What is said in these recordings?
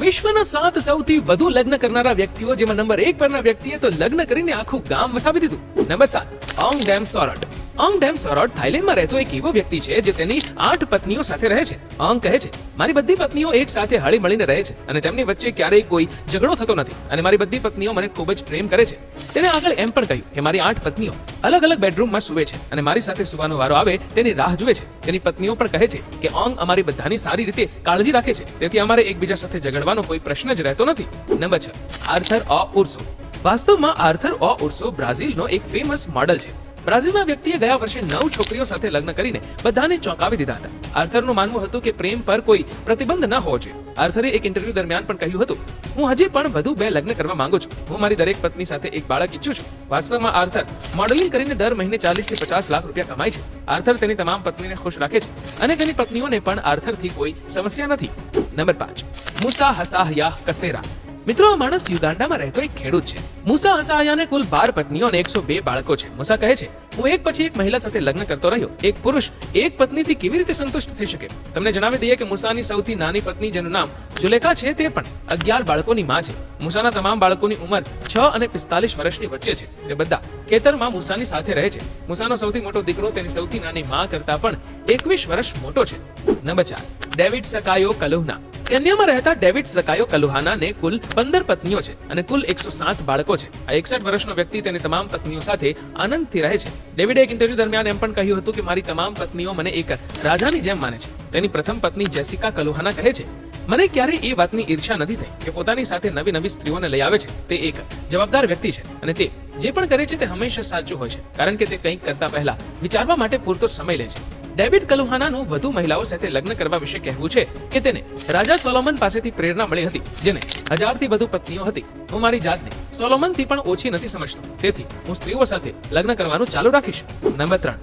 વિશ્વના 7 સૌથી વધુ લગ્ન કરનારા વ્યક્તિઓ, જેમાં નંબર 1 પરના વ્યક્તિએ તો લગ્ન કરીને આખું ગામ વસાવી દીધું. Number 7, Ong Dam Sorot. Ong Dam Sorot થાઈલેન્ડમાં રહેતો એક એવો વ્યક્તિ છે જે તેની 8 પત્નીઓ સાથે રહે છે. ઓંગ કહે છે, મારી બધી પત્નીઓ એક સાથે હળી મળીને રહે છે અને તેમની વચ્ચે ક્યારેય કોઈ ઝઘડો થતો નથી અને મારી બધી પત્નીઓ મને ખૂબ જ પ્રેમ કરે છે. તેને આગળ એમ પણ કહ્યું કે મારી 8 પત્નીઓ અલગ અલગ બેડરૂમમાં સૂવે છે અને મારી સાથે સૂવાનો વારો આવે તેની રાહ જુએ છે. તેની પત્નીઓ પણ કહે છે કે ઓંગ અમારી બધાની સારી રીતે કાળજી રાખે છે, તેથી અમારે એકબીજા સાથે ઝઘડવાનો કોઈ પ્રશ્ન જ રહેતો નથી. નંબર 6, આર્થર ઓ ઉર્સો. વાસ્તવમાં આર્થર ઓ ઉર્સો બ્રાઝિલનો એક ફેમસ મોડલ છે. બ્રાઝિલના વ્યક્તિએ ગયા વર્ષે 9 છોકરીઓ સાથે લગ્ન કરીને બધાને ચોંકાવી દીધા હતા. આર્થરનું માનવું હતું કે પ્રેમ પર કોઈ પ્રતિબંધ ન હોવો જોઈએ. આર્થરે એક ઇન્ટરવ્યુ દરમિયાન પણ કહ્યું હતું, હું હજી પણ વધુ 2 લગ્ન કરવા માંગુ છું. હું મારી દરેક પત્ની સાથે એક બાળક ઈચ્છું છું. વાસ્તવમાં આર્થર મોડેલિંગ કરીને દર મહિને 40 થી 50 લાખ રૂપિયા કમાય છે. આર્થર તેની તમામ પત્નીને ખુશ રાખે છે અને તેની પત્નીઓને પણ આર્થરથી કોઈ સમસ્યા નથી. નંબર 5, મુસા હસાહયા કસેરા. મિત્રો, આ માણસ યુગાન્ડામાં રહેતો એક ખેડૂત છે. મુસા હસાહયાને કુલ 12 પત્નીઓ અને 102 બાળકો છે. મુસા કહે છે, હું એક પછી એક મહિલા સાથે લગ્ન કરતો રહ્યો. એક પુરુષ એક પત્નીથી કેવી રીતે સંતુષ્ટ થઈ શકે? તમને જણાવી દઈએ કે મુસાની સૌથી નાની પત્ની, જેનું નામ જુલેખા છે, તે પણ 11 બાળકોની માં છે. મુસાના તમામ બાળકોની ઉંમર 6 અને 45 વર્ષની વચ્ચે છે. તે બધા ખેતરમાં મુસાની સાથે રહે છે. મુસાનો સૌથી મોટો દીકરો તેની સૌથી નાની માં કરતા પણ 21 વર્ષ મોટો છે. Number 4, David સકાયો કલુહના. કેન્યામાં રહેતા ડેવિડ સકાયો કલુહાનાને કુલ 15 પત્નીઓ છે અને કુલ 107 બાળકો છે. આ 61 વર્ષનો વ્યક્તિ તેની તમામ પત્નીઓ સાથે આનંદથી રહે છે. ડેવિડે એક ઇન્ટરવ્યુ દરમિયાન એમ પણ કહ્યું હતું કે મારી તમામ પત્નીઓ મને એક રાજાની જેમ માને છે. તેની પ્રથમ પત્ની જેસિકા કલુહાના કહે છે, મને ક્યારેય એ વાતની ઈર્ષ્યા નથી થઈ કે પોતાની સાથે નવી નવી સ્ત્રીઓને લઈ આવે છે. તે એક જવાબદાર વ્યક્તિ છે અને તે જે પણ કરે છે તે હંમેશા સાચું હોય છે, કારણ કે તે કંઈક કરતા પહેલા વિચારવા માટે પૂરતો સમય લે છે. ડેવિડ કલુહાનાનું વધુ મહિલાઓ સાથે લગ્ન કરવા વિશે કહેવું છે કે તેને રાજા સોલોમન પાસેથી પ્રેરણા મળી હતી, જેને 1000થી વધુ પત્નીઓ હતી. હું મારી જાતને સોલોમનથી પણ ઓછી નથી સમજતો, તેથી હું સ્ત્રીઓ સાથે લગ્ન કરવાનું ચાલુ રાખીશ. નંબર 3,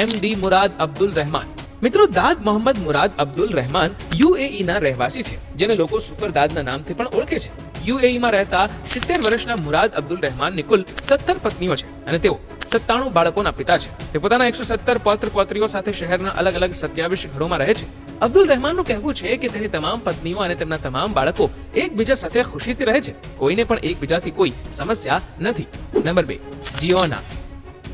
એમડી મુરાદ અબ્દુલ રહેમાન. મિત્રો, દાદ મોહમ્મદ મુરાદ અબ્દુલ રહેમાન યુએઈ ના રહેવાસી છે, જેને લોકો સુપર દાદના નામથી પણ ઓળખે છે. યુએઈ માં રહેતા 70 વર્ષના મુરાદ અબ્દુલ રહેમાનની કુલ 17 પત્નીઓ છે અને તેઓ 97 બાળકોના પિતા છે. તે પોતાના 117 પૌત્ર પૌત્રીઓ સાથે શહેરના અલગ અલગ 27 ઘરોમાં રહે છે. અબ્દુલ રહેમાનનું કહેવું છે કે તેની તમામ પત્નીઓ અને તેમના તમામ બાળકો એકબીજા સાથે ખુશીથી રહે છે. કોઈને પણ એકબીજાથી કોઈ સમસ્યા નથી. નંબર 2, જીઓના.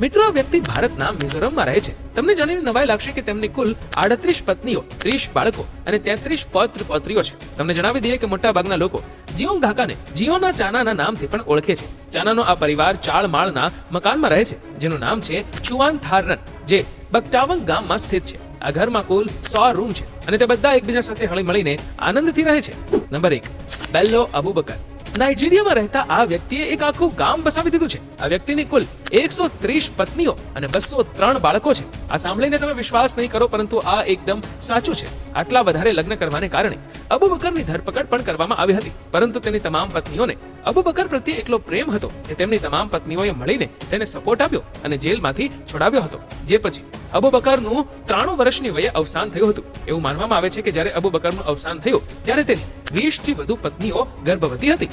મિત્રો, આ વ્યક્તિ ભારતના મિઝોરમમાં રહે છે. તમને જાણીને નવાઈ લાગશે કે તેમની કુલ 38 પત્નીઓ, 30 બાળકો અને 33 પૌત્ર પૌત્રીઓ છે. તમને જણાવી દઈએ કે મોટા ભાગના લોકો જીઓંગ ઘાકાને જીઓના ચાનાના નામથી પણ ઓળખે છે. ચાનાનો આ પરિવાર 4 માળના મકાનમાં રહે છે, જેનું નામ છે છુઆન થારનન, જે બકટાવંગ ગામમાં સ્થિત છે. આ ઘરમાં કુલ 100 રૂમ છે અને તે બધા એકબીજા સાથે હળી મળીને આનંદથી રહે છે. નંબર 1, બેલ્લો અબુબકર. નાઇજીરિયામાં રહેતા આ વ્યક્તિએ એક આખું ગામ બસાવી દીધું છે. આ વ્યક્તિની કુલ 130 પત્નીઓ અને 203 બાળકો છે. આ સાંભળીને તમે વિશ્વાસ નહીં કરો, પરંતુ આ એકદમ સાચું છે. આટલા વધારે લગ્ન કરવાને કારણે અબુબકરની ધરપકડ પણ કરવામાં આવી હતી, પરંતુ તેની તમામ પત્નીઓને અબુબકર પ્રત્યે એટલો પ્રેમ હતો કે તેમની તમામ પત્નીઓએ મળીને તેને સપોર્ટ આપ્યો અને જેલમાંથી છોડાવ્યો હતો. જે પછી અબુબકરનું 93 વર્ષની વયે અવસાન થયું હતું. એવું માનવામાં આવે છે કે જ્યારે અબુબકરનું અવસાન થયું ત્યારે તેની 20થી વધુ પત્નીઓ ગર્ભવતી હતી.